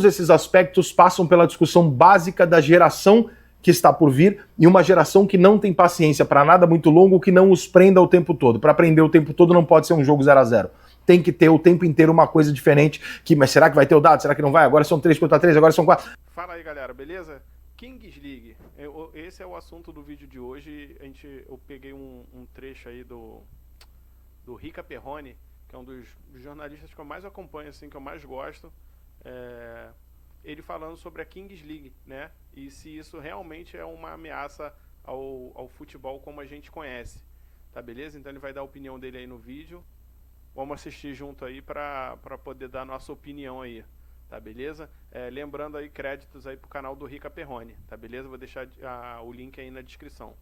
esses aspectos passam pela discussão básica da geração que está por vir e uma geração que não tem paciência para nada muito longo, que não os prenda o tempo todo. Para aprender o tempo todo não pode ser um jogo 0-0. Tem que ter o tempo inteiro uma coisa diferente. Mas será que vai ter o dado? Será que não vai? Agora são 3 contra 3, agora são 4. Fala aí, galera, beleza? Kings League. Esse é o assunto do vídeo de hoje. Eu peguei um trecho aí do Rica Perrone, que é um dos jornalistas que eu mais acompanho, assim, que eu mais gosto. Ele falando sobre a Kings League, né? E se isso realmente é uma ameaça ao futebol como a gente conhece. Tá beleza? Então ele vai dar a opinião dele aí no vídeo. Vamos assistir junto aí para poder dar a nossa opinião aí. Tá beleza? Lembrando aí, créditos aí pro canal do Rica Perrone. Tá beleza? Vou deixar o link aí na descrição.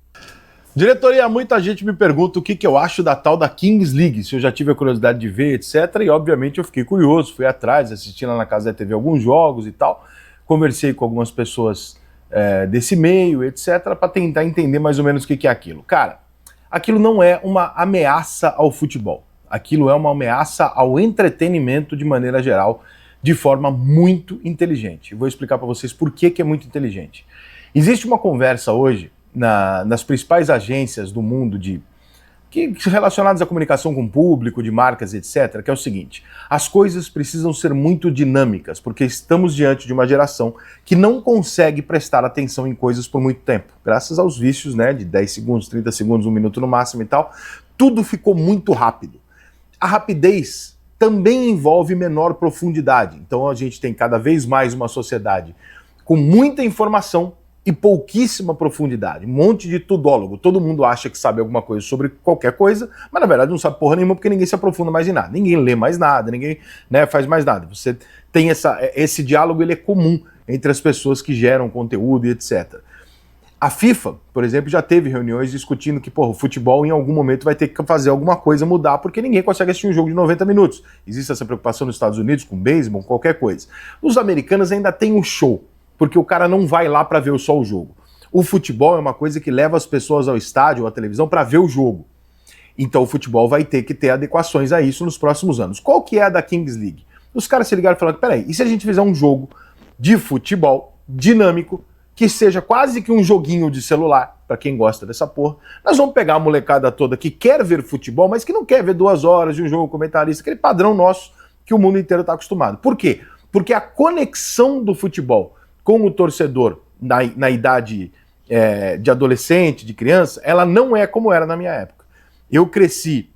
Diretoria, muita gente me pergunta o que eu acho da tal da Kings League, se eu já tive a curiosidade de ver, etc. E obviamente eu fiquei curioso, fui atrás, assisti lá na Casa da TV alguns jogos e tal. Conversei com algumas pessoas desse meio, etc. para tentar entender mais ou menos o que é aquilo. Cara, aquilo não é uma ameaça ao futebol. Aquilo é uma ameaça ao entretenimento de maneira geral, de forma muito inteligente. Vou explicar para vocês por que é muito inteligente. Existe uma conversa hoje nas principais agências do mundo relacionadas à comunicação com o público, de marcas, etc., que é o seguinte: as coisas precisam ser muito dinâmicas, porque estamos diante de uma geração que não consegue prestar atenção em coisas por muito tempo, graças aos vícios, né, de 10 segundos, 30 segundos, 1 minuto no máximo e tal. Tudo ficou muito rápido. A rapidez também envolve menor profundidade, então a gente tem cada vez mais uma sociedade com muita informação e pouquíssima profundidade, um monte de tudólogo. Todo mundo acha que sabe alguma coisa sobre qualquer coisa, mas na verdade não sabe porra nenhuma, porque ninguém se aprofunda mais em nada, ninguém lê mais nada, ninguém, né, faz mais nada. Você tem esse diálogo, ele é comum entre as pessoas que geram conteúdo e etc. A FIFA, por exemplo, já teve reuniões discutindo que o futebol em algum momento vai ter que fazer alguma coisa, mudar, porque ninguém consegue assistir um jogo de 90 minutos. Existe essa preocupação nos Estados Unidos com beisebol, qualquer coisa. Os americanos ainda têm um show, porque o cara não vai lá para ver só o jogo. O futebol é uma coisa que leva as pessoas ao estádio ou à televisão para ver o jogo. Então o futebol vai ter que ter adequações a isso nos próximos anos. Qual que é a da Kings League? Os caras se ligaram e falaram: peraí, e se a gente fizer um jogo de futebol dinâmico, que seja quase que um joguinho de celular, para quem gosta dessa porra? Nós vamos pegar a molecada toda que quer ver futebol, mas que não quer ver 2 horas de um jogo comentarista, aquele padrão nosso que o mundo inteiro está acostumado. Por quê? Porque a conexão do futebol com o torcedor na idade de adolescente, de criança, ela não é como era na minha época. Eu cresci,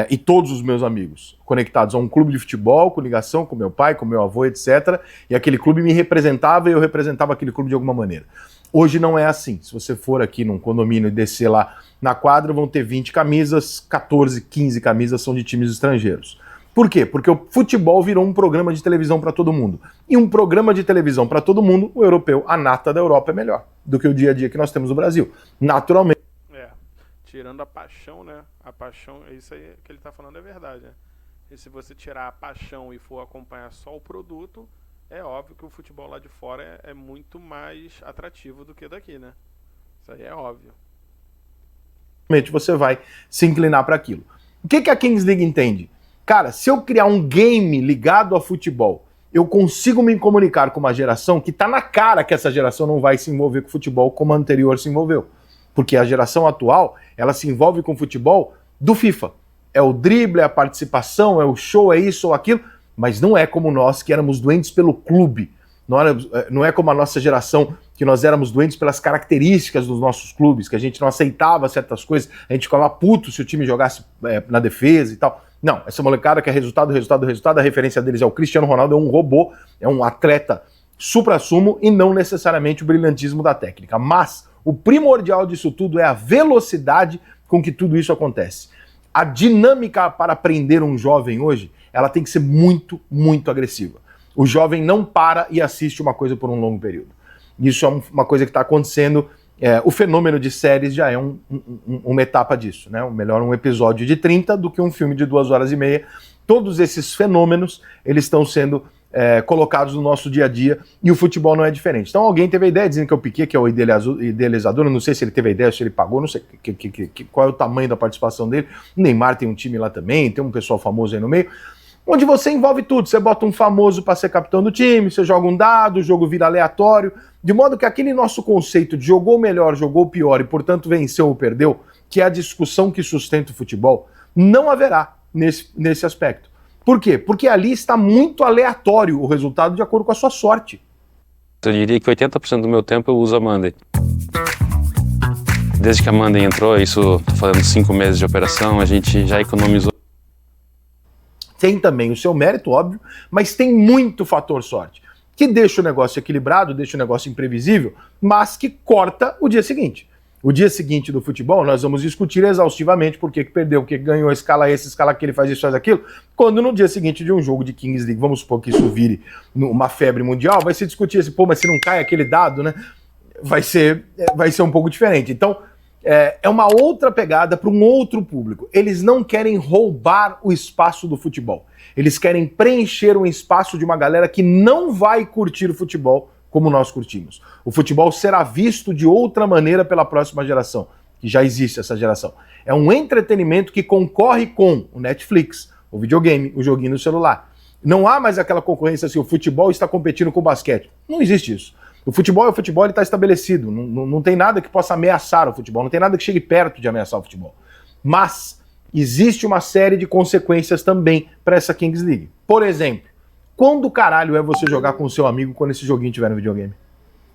e todos os meus amigos, conectados a um clube de futebol, com ligação com meu pai, com meu avô, etc. E aquele clube me representava e eu representava aquele clube de alguma maneira. Hoje não é assim. Se você for aqui num condomínio e descer lá na quadra, vão ter 20 camisas, 14, 15 camisas são de times estrangeiros. Por quê? Porque o futebol virou um programa de televisão para todo mundo. E um programa de televisão para todo mundo, o europeu, a nata da Europa, é melhor do que o dia a dia que nós temos no Brasil. Naturalmente. Tirando a paixão, né? A paixão, isso aí que ele tá falando é verdade, né? E se você tirar a paixão e for acompanhar só o produto, é óbvio que o futebol lá de fora é muito mais atrativo do que daqui, né? Isso aí é óbvio. Você vai se inclinar para aquilo. O que a Kings League entende? Cara, se eu criar um game ligado a futebol, eu consigo me comunicar com uma geração que tá na cara que essa geração não vai se envolver com futebol como a anterior se envolveu. Porque a geração atual, ela se envolve com o futebol do FIFA. É o drible, é a participação, é o show, é isso ou aquilo, mas não é como nós que éramos doentes pelo clube. Não é como a nossa geração, que nós éramos doentes pelas características dos nossos clubes, que a gente não aceitava certas coisas, a gente ficava puto se o time jogasse na defesa e tal. Não, essa molecada que é resultado, a referência deles é o Cristiano Ronaldo, é um robô, é um atleta supra-sumo e não necessariamente o brilhantismo da técnica. Mas o primordial disso tudo é a velocidade com que tudo isso acontece. A dinâmica para aprender um jovem hoje, ela tem que ser muito, muito agressiva. O jovem não para e assiste uma coisa por um longo período. Isso é uma coisa que está acontecendo. O fenômeno de séries já é uma etapa disso, né? Melhor um episódio de 30 do que um filme de 2 horas e meia. Todos esses fenômenos, eles estão sendo colocados no nosso dia a dia, e o futebol não é diferente. Então alguém teve a ideia, dizendo que é o Piquet, que é o idealizador, eu não sei se ele teve a ideia, se ele pagou, não sei qual é o tamanho da participação dele. O Neymar tem um time lá também, tem um pessoal famoso aí no meio. onde você envolve tudo. Você bota um famoso para ser capitão do time, você joga um dado, o jogo vira aleatório, de modo que aquele nosso conceito de jogou melhor, jogou pior e, portanto, venceu ou perdeu, que é a discussão que sustenta o futebol, não haverá nesse aspecto. Por quê? Porque ali está muito aleatório o resultado de acordo com a sua sorte. Eu diria que 80% do meu tempo eu uso a Monday. Desde que a Monday entrou, tô falando 5 meses de operação, a gente já economizou. Tem também o seu mérito, óbvio, mas tem muito fator sorte, que deixa o negócio equilibrado, deixa o negócio imprevisível, mas que corta o dia seguinte. O dia seguinte do futebol, nós vamos discutir exaustivamente por que perdeu, por que ganhou, escala esse, escala aquele, faz isso, faz aquilo, quando no dia seguinte de um jogo de Kings League, vamos supor que isso vire uma febre mundial, vai se discutir esse, mas se não cai aquele dado, né, vai ser um pouco diferente. Então, é uma outra pegada para um outro público. Eles não querem roubar o espaço do futebol. Eles querem preencher um espaço de uma galera que não vai curtir o futebol como nós curtimos. O futebol será visto de outra maneira pela próxima geração, que já existe essa geração. É um entretenimento que concorre com o Netflix, o videogame, o joguinho no celular. Não há mais aquela concorrência assim, o futebol está competindo com o basquete. Não existe isso. O futebol é o futebol, ele está estabelecido. Não tem nada que possa ameaçar o futebol, não tem nada que chegue perto de ameaçar o futebol. Mas existe uma série de consequências também para essa Kings League. Por exemplo, quando caralho é você jogar com o seu amigo quando esse joguinho tiver no videogame?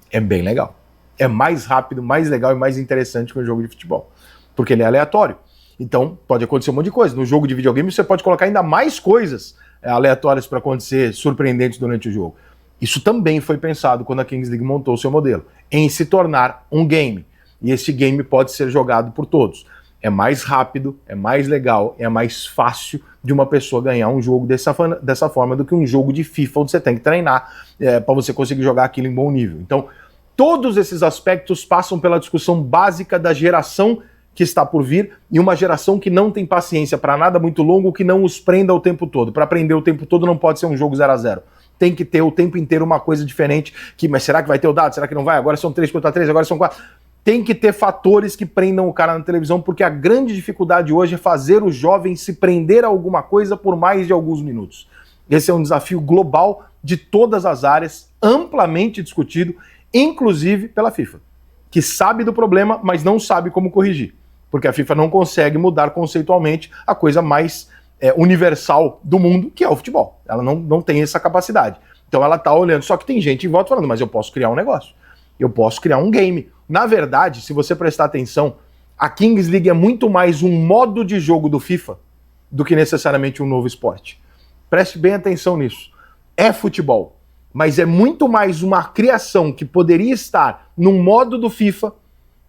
É bem legal. É mais rápido, mais legal e mais interessante que um jogo de futebol. Porque ele é aleatório. Então, pode acontecer um monte de coisa. No jogo de videogame, você pode colocar ainda mais coisas aleatórias para acontecer, surpreendentes durante o jogo. Isso também foi pensado quando a Kings League montou o seu modelo, em se tornar um game. E esse game pode ser jogado por todos. É mais rápido, é mais legal, é mais fácil de uma pessoa ganhar um jogo dessa forma do que um jogo de FIFA onde você tem que treinar para você conseguir jogar aquilo em bom nível. Então, todos esses aspectos passam pela discussão básica da geração que está por vir e uma geração que não tem paciência para nada muito longo, que não os prenda o tempo todo. Para aprender o tempo todo não pode ser um jogo 0-0. Tem que ter o tempo inteiro uma coisa diferente. Mas será que vai ter o dado? Será que não vai? Agora são 3 contra 3, agora são 4. Tem que ter fatores que prendam o cara na televisão, porque a grande dificuldade hoje é fazer o jovem se prender a alguma coisa por mais de alguns minutos. Esse é um desafio global de todas as áreas, amplamente discutido, inclusive pela FIFA, que sabe do problema, mas não sabe como corrigir, porque a FIFA não consegue mudar conceitualmente a coisa mais universal do mundo, que é o futebol. Ela não tem essa capacidade. Então ela tá olhando, só que tem gente em volta falando, mas eu posso criar um negócio, eu posso criar um game. Na verdade, se você prestar atenção, a Kings League é muito mais um modo de jogo do FIFA do que necessariamente um novo esporte. Preste bem atenção nisso. É futebol, mas é muito mais uma criação que poderia estar num modo do FIFA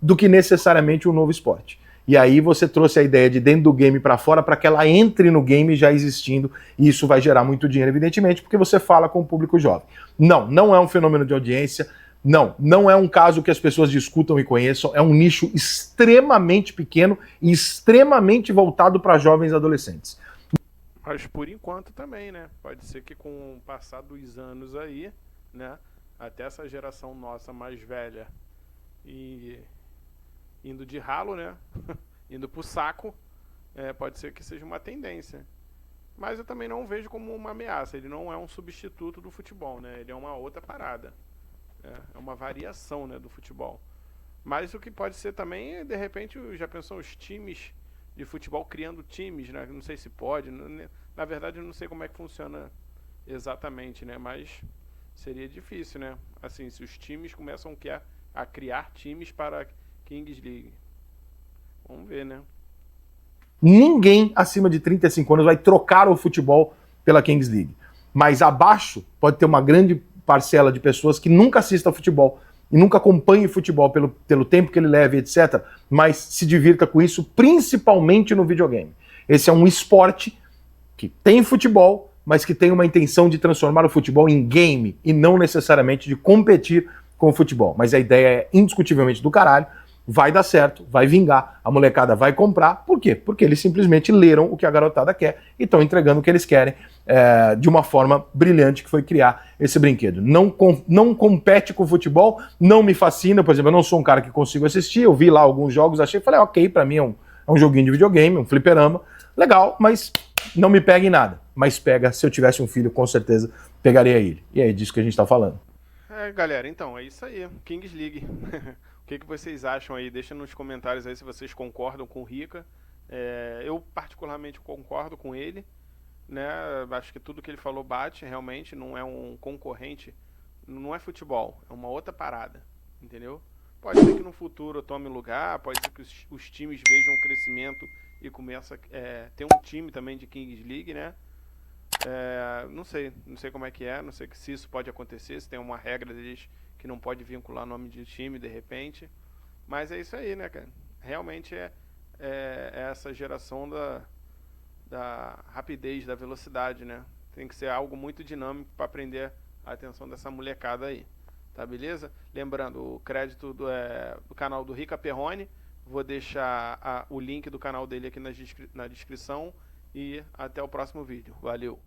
do que necessariamente um novo esporte. E aí você trouxe a ideia de dentro do game para fora para que ela entre no game já existindo, e isso vai gerar muito dinheiro, evidentemente, porque você fala com o público jovem. Não é um fenômeno de audiência, não é um caso que as pessoas discutam e conheçam, é um nicho extremamente pequeno e extremamente voltado para jovens e adolescentes. Mas por enquanto também, né? Pode ser que com o passar dos anos aí, né? Até essa geração nossa mais velha e indo de ralo, né? Indo pro saco, pode ser que seja uma tendência. Mas eu também não vejo como uma ameaça. Ele não é um substituto do futebol, né? Ele é uma outra parada. É uma variação, né, do futebol. Mas o que pode ser também, de repente, já pensou os times de futebol criando times, né? Não sei se pode. Na verdade, eu não sei como é que funciona exatamente, né? Mas seria difícil, né? Assim, se os times começam a criar times para Kings League. Vamos ver, né? Ninguém acima de 35 anos vai trocar o futebol pela Kings League. Mas abaixo pode ter uma grande parcela de pessoas que nunca assistam futebol e nunca acompanhem futebol pelo tempo que ele leva, etc., mas se divirta com isso, principalmente no videogame. Esse é um esporte que tem futebol, mas que tem uma intenção de transformar o futebol em game e não necessariamente de competir com o futebol. Mas a ideia é indiscutivelmente do caralho, vai dar certo, vai vingar, a molecada vai comprar. Por quê? Porque eles simplesmente leram o que a garotada quer e estão entregando o que eles querem de uma forma brilhante, que foi criar esse brinquedo. Não compete com o futebol, não me fascina, por exemplo, eu não sou um cara que consigo assistir, eu vi lá alguns jogos, achei, falei, ok, pra mim é um joguinho de videogame, um fliperama, legal, mas não me pega em nada. mas pega, se eu tivesse um filho, com certeza pegaria ele. E é disso que a gente está falando. Galera, então, é isso aí, Kings League. O que vocês acham aí? Deixa nos comentários aí se vocês concordam com o Rica. Eu particularmente concordo com ele, né? Acho que tudo que ele falou bate, realmente, não é um concorrente, não é futebol, é uma outra parada, entendeu? Pode ser que no futuro eu tome lugar, pode ser que os times vejam um crescimento e começa ter um time também de Kings League, né? Não sei como é que é, não sei se isso pode acontecer, se tem uma regra deles que não pode vincular nome de time de repente, mas é isso aí, né, cara? Realmente é essa geração da rapidez, da velocidade, né? Tem que ser algo muito dinâmico para prender a atenção dessa molecada aí, tá beleza? Lembrando, o crédito do canal do Rica Perrone, vou deixar o link do canal dele aqui na descrição e até o próximo vídeo. Valeu!